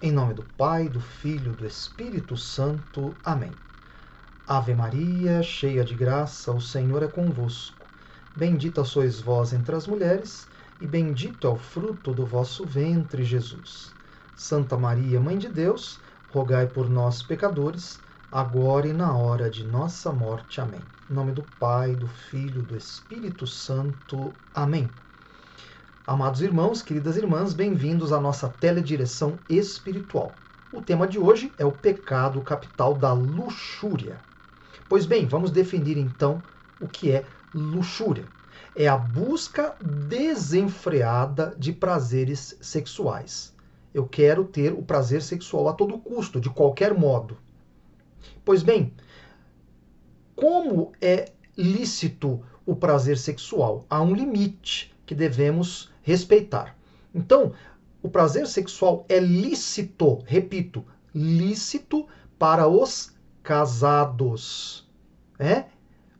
Em nome do Pai, do Filho, do Espírito Santo. Amém. Ave Maria, cheia de graça, o Senhor é convosco. Bendita sois vós entre as mulheres, e bendito é o fruto do vosso ventre, Jesus. Santa Maria, Mãe de Deus, rogai por nós, pecadores, agora e na hora de nossa morte. Amém. Em nome do Pai, do Filho, do Espírito Santo. Amém. Amados irmãos, queridas irmãs, bem-vindos à nossa teledireção espiritual. O tema de hoje é o pecado capital da luxúria. Pois bem, vamos definir então o que é luxúria. É a busca desenfreada de prazeres sexuais. Eu quero ter o prazer sexual a todo custo, de qualquer modo. Pois bem, como é lícito o prazer sexual? Há um limite que devemos respeitar. Então, o prazer sexual é lícito, repito, lícito para os casados.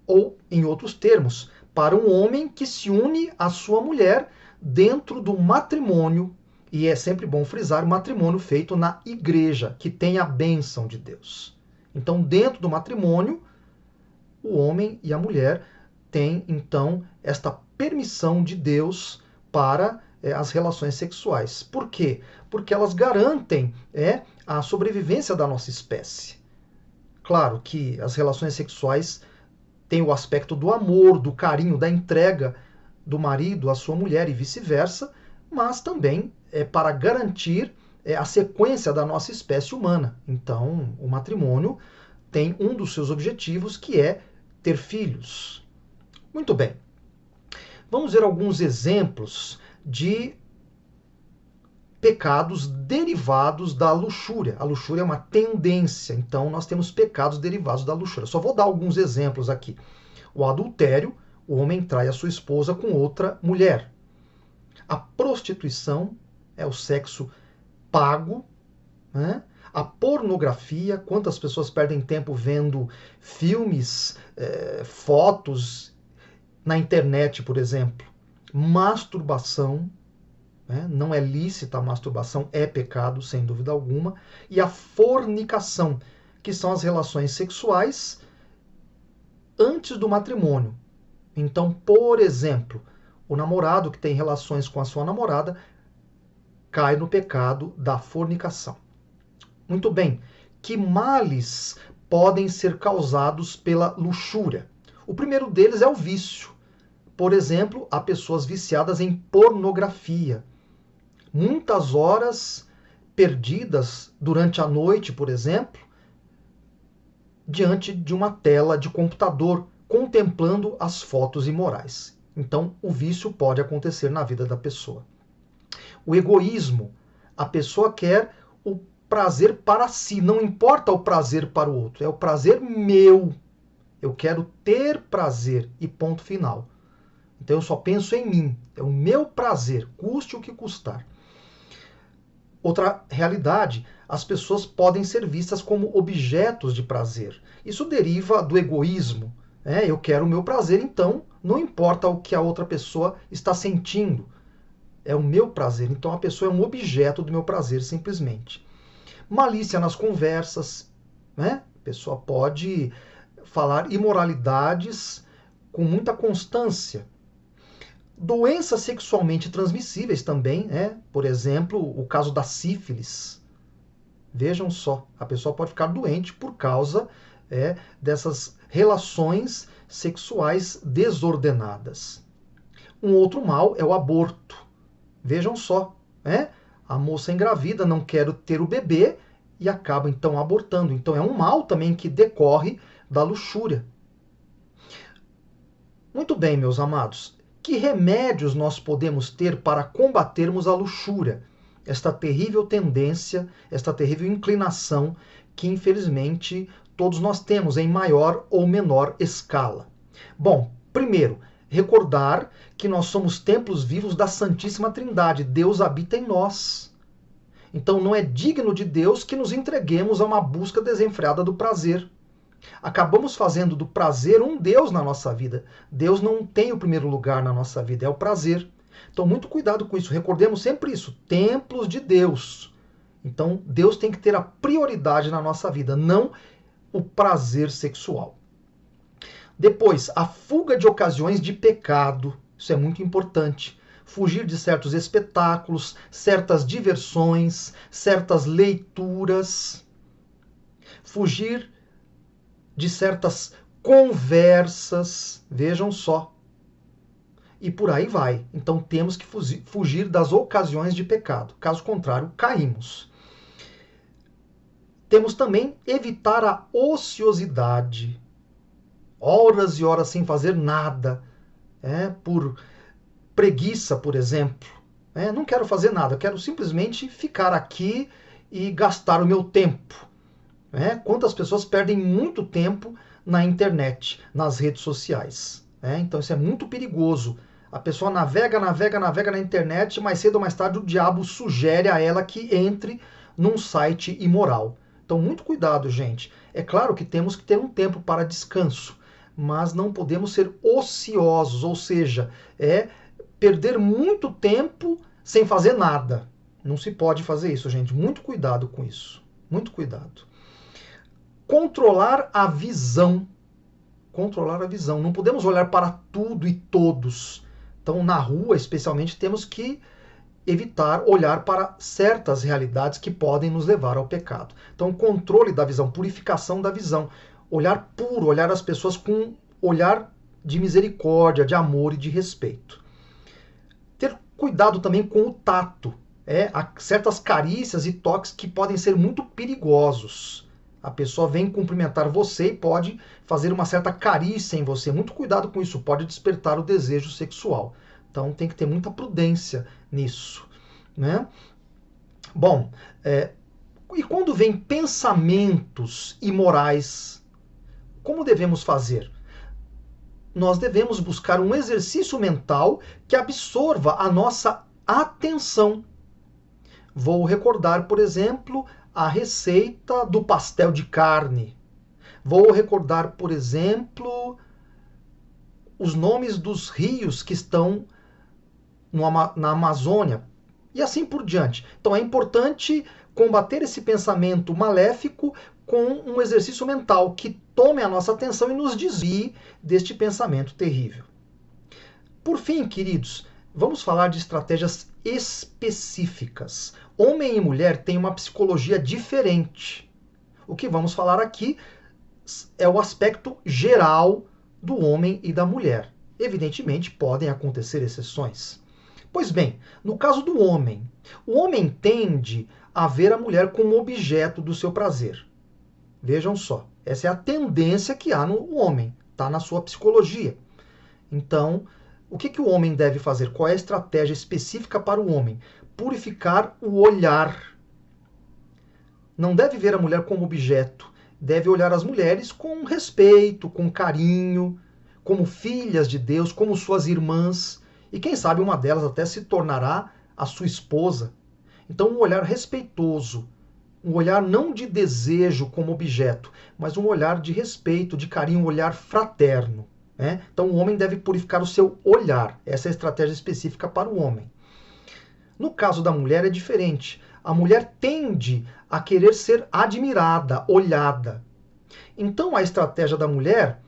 Ou, em outros termos, para um homem que se une à sua mulher dentro do matrimônio, e é sempre bom frisar, o matrimônio feito na igreja, que tem a bênção de Deus. Então, dentro do matrimônio, o homem e a mulher têm, então, esta permissão de Deus para as relações sexuais. Por quê? Porque elas garantem a sobrevivência da nossa espécie. Claro que as relações sexuais têm o aspecto do amor, do carinho, da entrega do marido à sua mulher e vice-versa, mas também é para garantir a sequência da nossa espécie humana. Então, o matrimônio tem um dos seus objetivos, que é ter filhos. Muito bem. Vamos ver alguns exemplos de pecados derivados da luxúria. A luxúria é uma tendência, então nós temos pecados derivados da luxúria. Só vou dar alguns exemplos aqui. O adultério, o homem trai a sua esposa com outra mulher. A prostituição é o sexo pago, né? A pornografia, quantas pessoas perdem tempo vendo filmes, fotos na internet, por exemplo. Masturbação, não é lícita a masturbação, é pecado, sem dúvida alguma. E a fornicação, que são as relações sexuais antes do matrimônio. Então, por exemplo, o namorado que tem relações com a sua namorada cai no pecado da fornicação. Muito bem, que males podem ser causados pela luxúria? O primeiro deles é o vício. Por exemplo, há pessoas viciadas em pornografia. Muitas horas perdidas durante a noite, por exemplo, diante de uma tela de computador, contemplando as fotos imorais. Então, o vício pode acontecer na vida da pessoa. O egoísmo. A pessoa quer o prazer para si, não importa o prazer para o outro, é o prazer meu. Eu quero ter prazer e ponto final. Então eu só penso em mim, é o meu prazer, custe o que custar. Outra realidade, as pessoas podem ser vistas como objetos de prazer. Isso deriva do egoísmo. Eu quero o meu prazer, então não importa o que a outra pessoa está sentindo. É o meu prazer, então a pessoa é um objeto do meu prazer, simplesmente. Malícia nas conversas. A pessoa pode falar imoralidades com muita constância. Doenças sexualmente transmissíveis também, por exemplo, o caso da sífilis. Vejam só, a pessoa pode ficar doente por causa dessas relações sexuais desordenadas. Um outro mal é o aborto. Vejam só, a moça engravida, não quer ter o bebê e acaba então abortando. Então é um mal também que decorre da luxúria. Muito bem, meus amados. Que remédios nós podemos ter para combatermos a luxúria? Esta terrível tendência, esta terrível inclinação que, infelizmente, todos nós temos em maior ou menor escala. Bom, primeiro, recordar que nós somos templos vivos da Santíssima Trindade. Deus habita em nós. Então não é digno de Deus que nos entreguemos a uma busca desenfreada do prazer. Acabamos fazendo do prazer um Deus na nossa vida. Deus não tem o primeiro lugar na nossa vida, é o prazer. Então, muito cuidado com isso. Recordemos sempre isso. Templos de Deus. Então, Deus tem que ter a prioridade na nossa vida, não o prazer sexual. Depois, a fuga de ocasiões de pecado. Isso é muito importante. Fugir de certos espetáculos, certas diversões, certas leituras. Fugir de certas conversas. Vejam só. E por aí vai. Então temos que fugir das ocasiões de pecado. Caso contrário, caímos. Temos também evitar a ociosidade. Horas e horas sem fazer nada. Por preguiça, por exemplo. Não quero fazer nada, eu quero simplesmente ficar aqui e gastar o meu tempo. Quantas pessoas perdem muito tempo na internet, nas redes sociais. Então isso é muito perigoso. A pessoa navega na internet, mais cedo ou mais tarde o diabo sugere a ela que entre num site imoral. Então muito cuidado, gente. É claro que temos que ter um tempo para descanso, mas não podemos ser ociosos, ou seja, perder muito tempo sem fazer nada. Não se pode fazer isso, gente. Muito cuidado com isso. Muito cuidado. Controlar a visão. Controlar a visão. Não podemos olhar para tudo e todos. Então, na rua, especialmente, temos que evitar olhar para certas realidades que podem nos levar ao pecado. Então, controle da visão, purificação da visão. Olhar puro, olhar as pessoas com olhar de misericórdia, de amor e de respeito. Ter cuidado também com o tato. Há certas carícias e toques que podem ser muito perigosos. A pessoa vem cumprimentar você e pode fazer uma certa carícia em você. Muito cuidado com isso, pode despertar o desejo sexual. Então tem que ter muita prudência nisso. Bom, e quando vem pensamentos imorais, como devemos fazer? Nós devemos buscar um exercício mental que absorva a nossa atenção. Vou recordar, por exemplo, a receita do pastel de carne. Vou recordar, por exemplo, os nomes dos rios que estão na Amazônia e assim por diante. Então é importante combater esse pensamento maléfico com um exercício mental que tome a nossa atenção e nos desvie deste pensamento terrível. Por fim, queridos, vamos falar de estratégias específicas. Homem e mulher têm uma psicologia diferente. O que vamos falar aqui é o aspecto geral do homem e da mulher. Evidentemente, podem acontecer exceções. Pois bem, no caso do homem, o homem tende a ver a mulher como objeto do seu prazer. Vejam só, essa é a tendência que há no homem, está na sua psicologia. Então, o que o homem deve fazer? Qual é a estratégia específica para o homem? Purificar o olhar. Não deve ver a mulher como objeto, deve olhar as mulheres com respeito, com carinho, como filhas de Deus, como suas irmãs, e quem sabe uma delas até se tornará a sua esposa. Então, um olhar respeitoso, um olhar não de desejo como objeto, mas um olhar de respeito, de carinho, um olhar fraterno. Então o homem deve purificar o seu olhar. Essa é a estratégia específica para o homem. No caso da mulher é diferente. A mulher tende a querer ser admirada, olhada. Então a estratégia da mulher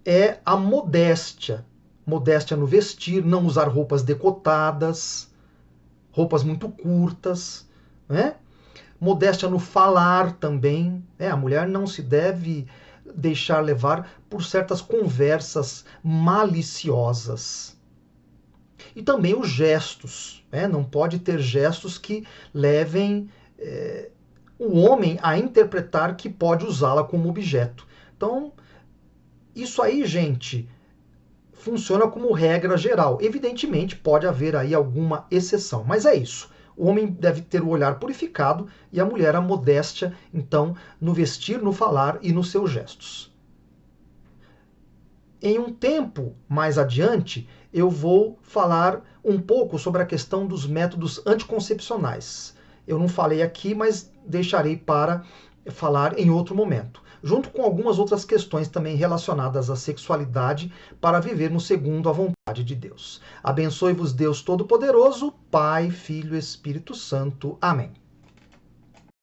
é a modéstia. Modéstia no vestir, não usar roupas decotadas, roupas muito curtas, Modéstia no falar também. A mulher não se deve deixar levar por certas conversas maliciosas. E também os gestos. Não pode ter gestos que levem o homem a interpretar que pode usá-la como objeto. Então, isso aí, gente, funciona como regra geral. Evidentemente, pode haver aí alguma exceção, mas é isso. O homem deve ter o olhar purificado e a mulher a modéstia, então, no vestir, no falar e nos seus gestos. Em um tempo mais adiante, eu vou falar um pouco sobre a questão dos métodos anticoncepcionais. Eu não falei aqui, mas deixarei para falar em outro momento, junto com algumas outras questões também relacionadas à sexualidade para vivermos segundo a vontade de Deus. Abençoe-vos Deus Todo-Poderoso, Pai, Filho e Espírito Santo. Amém.